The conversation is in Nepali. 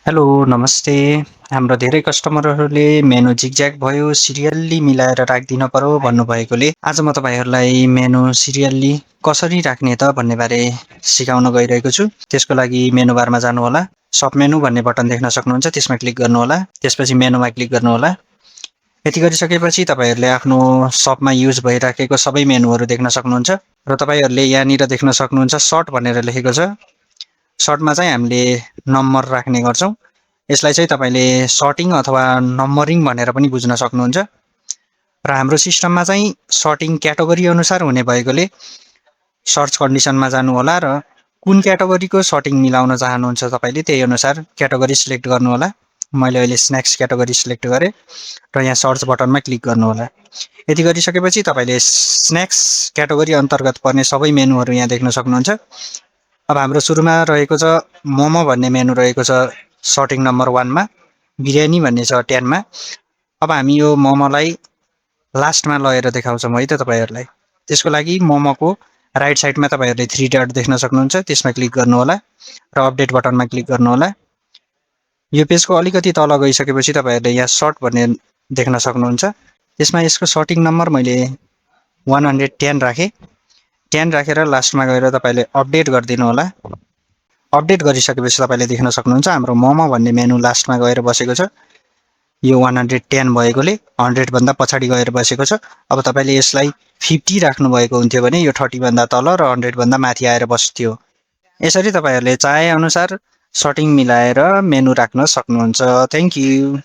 हेलो नमस्ते। हाम्रो धेरै कस्टमरहरूले मेनु जिगज्याग भयो, सिरियल्ली मिलाएर राखिदिन पर्यो भन्नुभएकोले आज म तपाईँहरूलाई मेनु सिरियल्ली कसरी राख्ने त भन्ने बारे सिकाउन गइरहेको छु। त्यसको लागि मेनु बारमा जानुहोला। सब मेनु भन्ने बटन देख्न सक्नुहुन्छ, त्यसमा क्लिक गर्नुहोला। त्यसपछि मेनुमा क्लिक गर्नुहोला। यति गरिसकेपछि तपाईँहरूले आफ्नो सबमा युज भइराखेको सबै मेनुहरू देख्न सक्नुहुन्छ र तपाईँहरूले यहाँनिर देख्न सक्नुहुन्छ सर्ट भनेर लेखेको छ। सर्टमा चाहिँ हामीले नम्बर राख्ने गर्छौँ। यसलाई चाहिँ तपाईँले सर्टिङ अथवा नम्बरिङ भनेर पनि बुझ्न सक्नुहुन्छ। र हाम्रो सिस्टममा चाहिँ सर्टिङ क्याटेगोरी अनुसार हुने भएकोले सर्च कन्डिसनमा जानुहोला र कुन क्याटेगोरीको सर्टिङ मिलाउन चाहनुहुन्छ तपाईँले त्यही अनुसार क्याटेगोरी सिलेक्ट गर्नुहोला। मैले अहिले स्न्याक्स क्याटेगोरी सिलेक्ट गरेँ र यहाँ सर्च बटनमा क्लिक गर्नुहोला। यति गरिसकेपछि तपाईँले स्न्याक्स क्याटेगोरी अन्तर्गत पर्ने सबै मेनुहरू यहाँ देख्न सक्नुहुन्छ। अब हाम्रो सुरुमा रहेको छ मोमो भन्ने मेनु रहेको छ सर्टिङ नम्बर 1 मा, बिरयानी भन्ने छ 10 मा। अब हामी यो मोमोलाई लास्टमा लगेर देखाउँछौँ है त तपाईँहरूलाई। त्यसको लागि मोमोको राइट साइडमा तपाईँहरूले 3 डट देख्न सक्नुहुन्छ, त्यसमा क्लिक गर्नुहोला र अपडेट बटनमा क्लिक गर्नुहोला। यो पेजको अलिकति तल गइसकेपछि तपाईँहरूले यहाँ सर्ट भन्ने देख्न सक्नुहुन्छ। त्यसमा यसको सर्टिङ नम्बर मैले 110 राखेँ। 10 राखेर लास्टमा गएर तपाईँले अपडेट गरिदिनु होला। अपडेट गरिसकेपछि तपाईँले देख्न सक्नुहुन्छ हाम्रो मोमो भन्ने मेनु लास्टमा गएर बसेको छ। यो 110 भएकोले 100 भन्दा पछाडि गएर बसेको छ। अब तपाईँले यसलाई 50 राख्नु भएको हुन्थ्यो भने यो 30 भन्दा तल र 100 भन्दा माथि आएर बस्थ्यो। यसरी तपाईँहरूले चाहे अनुसार सर्टिङ मिलाएर मेनु राख्न सक्नुहुन्छ। Thank you.